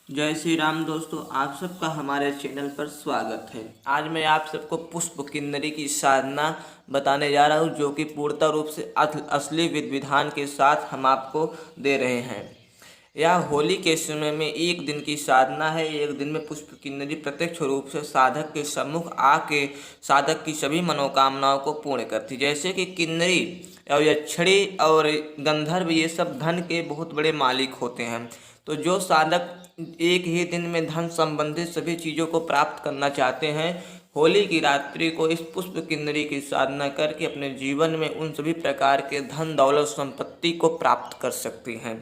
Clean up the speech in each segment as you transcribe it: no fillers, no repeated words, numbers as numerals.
जय श्री राम दोस्तों, आप सबका हमारे चैनल पर स्वागत है। आज मैं आप सबको पुष्प किन्नरी की साधना बताने जा रहा हूँ, जो कि पूर्णतः रूप से असली विधि विधान के साथ हम आपको दे रहे हैं। यह होली के समय में एक दिन की साधना है। एक दिन में पुष्प किन्नरी प्रत्यक्ष रूप से साधक के सम्मुख आके साधक की सभी मनोकामनाओं को पूर्ण करती। जैसे कि किन्नरी और यक्षिणी और गंधर्व, ये सब धन के बहुत बड़े मालिक होते हैं। तो जो साधक एक ही दिन में धन संबंधित सभी चीज़ों को प्राप्त करना चाहते हैं, होली की रात्रि को इस पुष्प किन्नरी की साधना करके अपने जीवन में उन सभी प्रकार के धन दौलत संपत्ति को प्राप्त कर सकते हैं।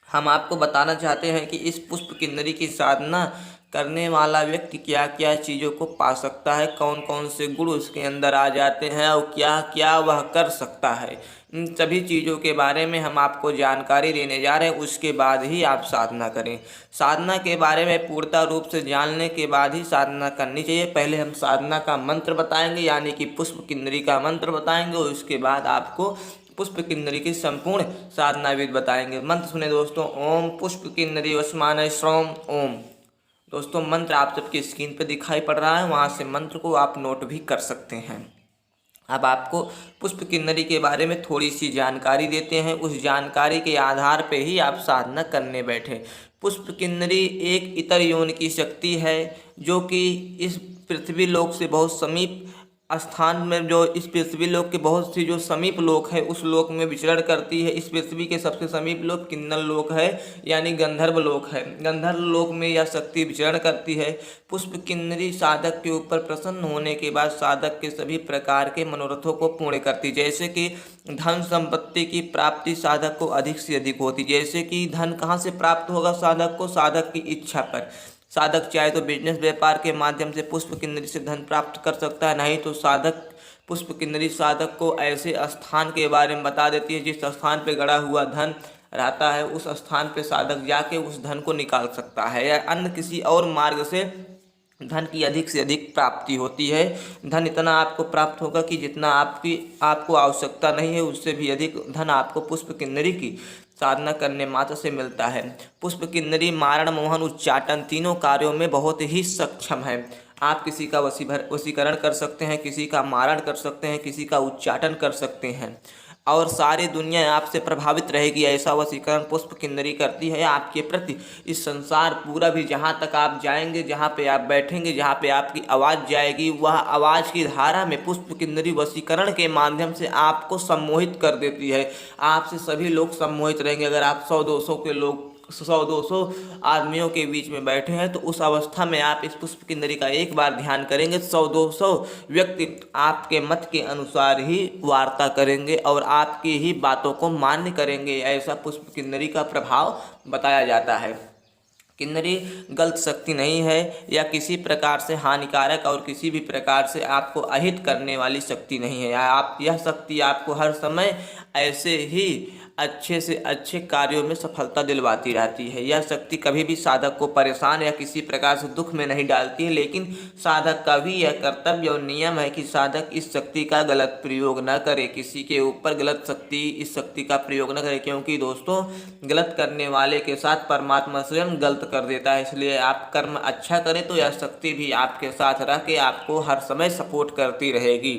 हम आपको बताना चाहते हैं कि इस पुष्प किन्नरी की साधना करने वाला व्यक्ति क्या क्या चीज़ों को पा सकता है, कौन कौन से गुण उसके अंदर आ जाते हैं और क्या क्या वह कर सकता है। इन सभी चीज़ों के बारे में हम आपको जानकारी देने जा रहे हैं। उसके बाद ही आप साधना करें। साधना के बारे में पूर्णतः रूप से जानने के बाद ही साधना करनी चाहिए। पहले हम साधना का मंत्र बताएंगे, यानी कि पुष्प किन्नरी का मंत्र बताएंगे, और उसके बाद आपको पुष्प किन्नरी की संपूर्ण साधना विधि बताएंगे। मंत्र सुने दोस्तों। ओम पुष्प किन्नरी वसमान श्रोम ओम। दोस्तों, मंत्र आप सबकी स्क्रीन पर दिखाई पड़ रहा है, वहाँ से मंत्र को आप नोट भी कर सकते हैं। अब आपको पुष्प किन्नरी के बारे में थोड़ी सी जानकारी देते हैं। उस जानकारी के आधार पे ही आप साधना करने बैठे। पुष्प किन्नरी एक इतर योनि की शक्ति है, जो कि इस पृथ्वी लोक से बहुत समीप स्थान में, जो इस पृथ्वी लोक के बहुत सी जो समीप लोक है, उस लोक में विचरण करती है। इस पृथ्वी के सबसे समीप लोक किन्नर लोक है, यानी गंधर्व लोक है। गंधर्व लोक में यह शक्ति विचरण करती है। पुष्प किन्नरी साधक के ऊपर प्रसन्न होने के बाद साधक के सभी प्रकार के मनोरथों को पूर्ण करती। जैसे कि धन संपत्ति की प्राप्ति साधक को अधिक से अधिक होती। जैसे कि धन कहाँ से प्राप्त होगा साधक को? साधक की इच्छा पर। साधक चाहे तो बिजनेस व्यापार के माध्यम से पुष्प किन्नरी से धन प्राप्त कर सकता है, नहीं तो साधक पुष्प किन्नरी साधक को ऐसे स्थान के बारे में बता देती है जिस स्थान पे गड़ा हुआ धन रहता है, उस स्थान पे साधक जाके उस धन को निकाल सकता है, या अन्य किसी और मार्ग से धन की अधिक से अधिक प्राप्ति होती है। धन इतना आपको प्राप्त होगा कि जितना आपको आवश्यकता नहीं है, उससे भी अधिक धन आपको पुष्प किन्नरी की साधना करने मात्र से मिलता है। पुष्प किन्नरी मारण, मोहन, उच्चाटन तीनों कार्यों में बहुत ही सक्षम है। आप किसी का वशीकरण कर सकते हैं, किसी का मारण कर सकते हैं, किसी का उच्चाटन कर सकते हैं, और सारी दुनिया आपसे प्रभावित रहेगी। ऐसा वशीकरण पुष्प किन्नरी करती है आपके प्रति। इस संसार पूरा भी, जहाँ तक आप जाएंगे, जहाँ पे आप बैठेंगे, जहाँ पे आपकी आवाज़ जाएगी, वह आवाज़ की धारा में पुष्प किन्नरी वशीकरण के माध्यम से आपको सम्मोहित कर देती है। आपसे सभी लोग सम्मोहित रहेंगे। अगर आप 100-200 के लोग 100-200 आदमियों के बीच में बैठे हैं, तो उस अवस्था में आप इस पुष्प किन्नरी का एक बार ध्यान करेंगे, 100-200 व्यक्ति आपके मत के अनुसार ही वार्ता करेंगे और आपकी ही बातों को मान्य करेंगे। ऐसा पुष्प किन्नरी का प्रभाव बताया जाता है। किन्नरी गलत शक्ति नहीं है, या किसी प्रकार से हानिकारक और किसी भी प्रकार से आपको अहित करने वाली शक्ति नहीं है। यह शक्ति आपको हर समय ऐसे ही अच्छे से अच्छे कार्यों में सफलता दिलवाती रहती है। यह शक्ति कभी भी साधक को परेशान या किसी प्रकार से दुख में नहीं डालती है, लेकिन साधक का भी यह कर्तव्य और नियम है कि साधक इस शक्ति का गलत प्रयोग न करे, किसी के ऊपर इस शक्ति का प्रयोग न करे, क्योंकि दोस्तों, गलत करने वाले के साथ परमात्मा स्वयं गलत कर देता है। इसलिए आप कर्म अच्छा करें तो यह शक्ति भी आपके साथ रह के आपको हर समय सपोर्ट करती रहेगी।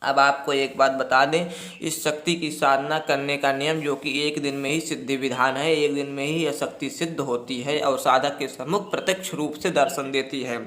अब आपको एक बात बता दें, इस शक्ति की साधना करने का नियम, जो कि एक दिन में ही सिद्धि विधान है, एक दिन में ही यह शक्ति सिद्ध होती है और साधक के सम्मुख प्रत्यक्ष रूप से दर्शन देती है।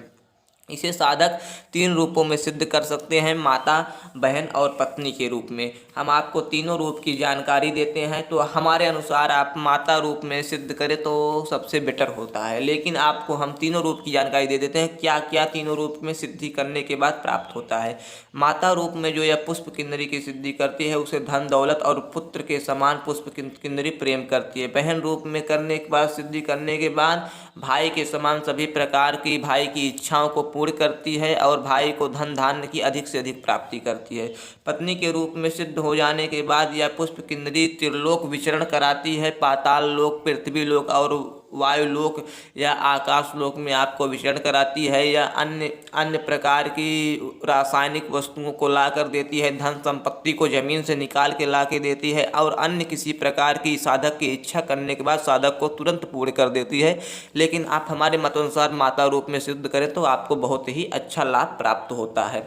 इसे साधक 3 रूपों में सिद्ध कर सकते हैं, माता, बहन और पत्नी के रूप में। हम आपको तीनों रूप की जानकारी देते हैं, तो हमारे अनुसार आप माता रूप में सिद्ध करें तो सबसे बेटर होता है, लेकिन आपको हम तीनों रूप की जानकारी दे देते हैं, क्या क्या तीनों रूप में सिद्धि करने के बाद प्राप्त होता है। माता रूप में जो यह पुष्प किन्नरी की सिद्धि करती है, उसे धन दौलत और पुत्र के समान पुष्प किन्नरी प्रेम करती है। बहन रूप में करने के बाद, सिद्धि करने के बाद, भाई के समान सभी प्रकार की भाई की इच्छाओं को पूर्ण करती है और भाई को धन धान्य की अधिक से अधिक प्राप्ति करती है। पत्नी के रूप में सिद्ध हो जाने के बाद यह पुष्प किन्नरी त्रिलोक विचरण कराती है, पाताल लोक, पृथ्वी लोक और वायुलोक या आकाश लोक में आपको विचरण कराती है, या अन्य अन्य प्रकार की रासायनिक वस्तुओं को ला कर देती है, धन संपत्ति को जमीन से निकाल के ला के देती है, और अन्य किसी प्रकार की साधक की इच्छा करने के बाद साधक को तुरंत पूर्ण कर देती है। लेकिन आप हमारे मतानुसार माता रूप में सिद्ध करें तो आपको बहुत ही अच्छा लाभ प्राप्त होता है।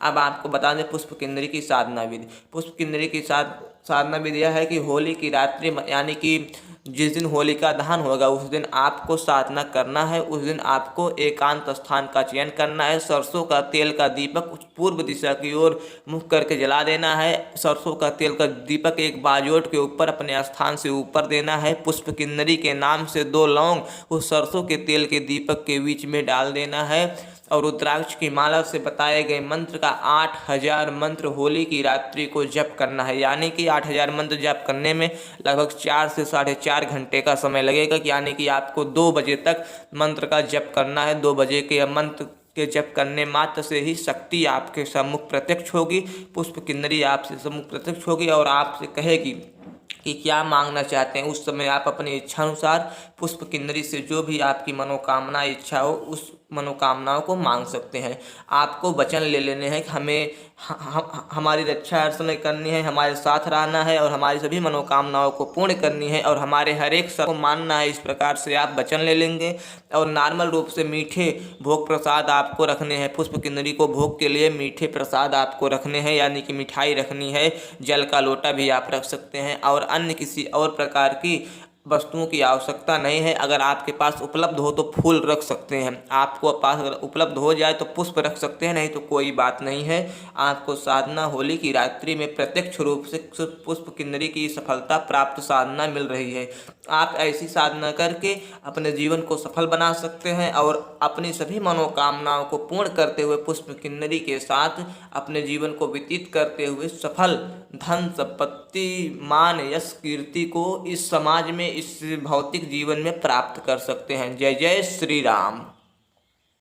अब आपको बता दें पुष्प किन्नरी की साधना विधि। पुष्प किन्नरी की साधना विधि यह है कि होली की रात्रि यानी कि जिस दिन होलिका दहन होगा उस दिन आपको साधना करना है। उस दिन आपको एकांत स्थान का चयन करना है। सरसों का तेल का दीपक पूर्व दिशा की ओर मुख करके जला देना है। सरसों का तेल का दीपक एक बाजोट के ऊपर अपने स्थान से ऊपर देना है। पुष्प किन्नरी के नाम से 2 लौंग उस सरसों के तेल के दीपक के बीच में डाल देना है, और रुद्राक्ष की माला से बताए गए मंत्र का 8000 मंत्र होली की रात्रि को जप करना है। यानी कि 8000 मंत्र जप करने में लगभग 4 से 4.5 घंटे का समय लगेगा। यानी कि आपको 2 बजे तक मंत्र का जप करना है। 2 बजे के मंत्र के जप करने मात्र से ही शक्ति आपके सम्मुख प्रत्यक्ष होगी। पुष्प किन्नरी आपसे सम्मुख प्रत्यक्ष होगी और आपसे कहेगी कि क्या मांगना चाहते हैं। उस समय आप अपनी इच्छा अनुसार पुष्प किन्नरी से जो भी आपकी मनोकामना इच्छा हो उस मनोकामनाओं को मांग सकते हैं। आपको वचन ले लेने हैं कि हमें हमारी रक्षा हर समय करनी है, हमारे साथ रहना है और हमारी सभी मनोकामनाओं को पूर्ण करनी है और हमारे हर एक शब्द को मानना है। इस प्रकार से आप वचन ले लेंगे और नॉर्मल रूप से मीठे भोग प्रसाद आपको रखने हैं। पुष्प किन्नरी को भोग के लिए मीठे प्रसाद आपको रखने हैं, यानी कि मिठाई रखनी है। जल का लोटा भी आप रख सकते हैं और अन्य किसी और प्रकार की वस्तुओं की आवश्यकता नहीं है। अगर आपके पास उपलब्ध हो तो फूल रख सकते हैं। आपको पास अगर उपलब्ध हो जाए तो पुष्प रख सकते हैं, नहीं तो कोई बात नहीं है। आपको साधना होली की रात्रि में प्रत्यक्ष रूप से पुष्प किन्नरी की सफलता प्राप्त साधना मिल रही है। आप ऐसी साधना करके अपने जीवन को सफल बना सकते हैं और अपनी सभी मनोकामनाओं को पूर्ण करते हुए पुष्प किन्नरी के साथ अपने जीवन को व्यतीत करते हुए सफल धन संपत्ति मान यश कीर्ति को इस समाज में इस भौतिक जीवन में प्राप्त कर सकते हैं। जय जय श्री राम।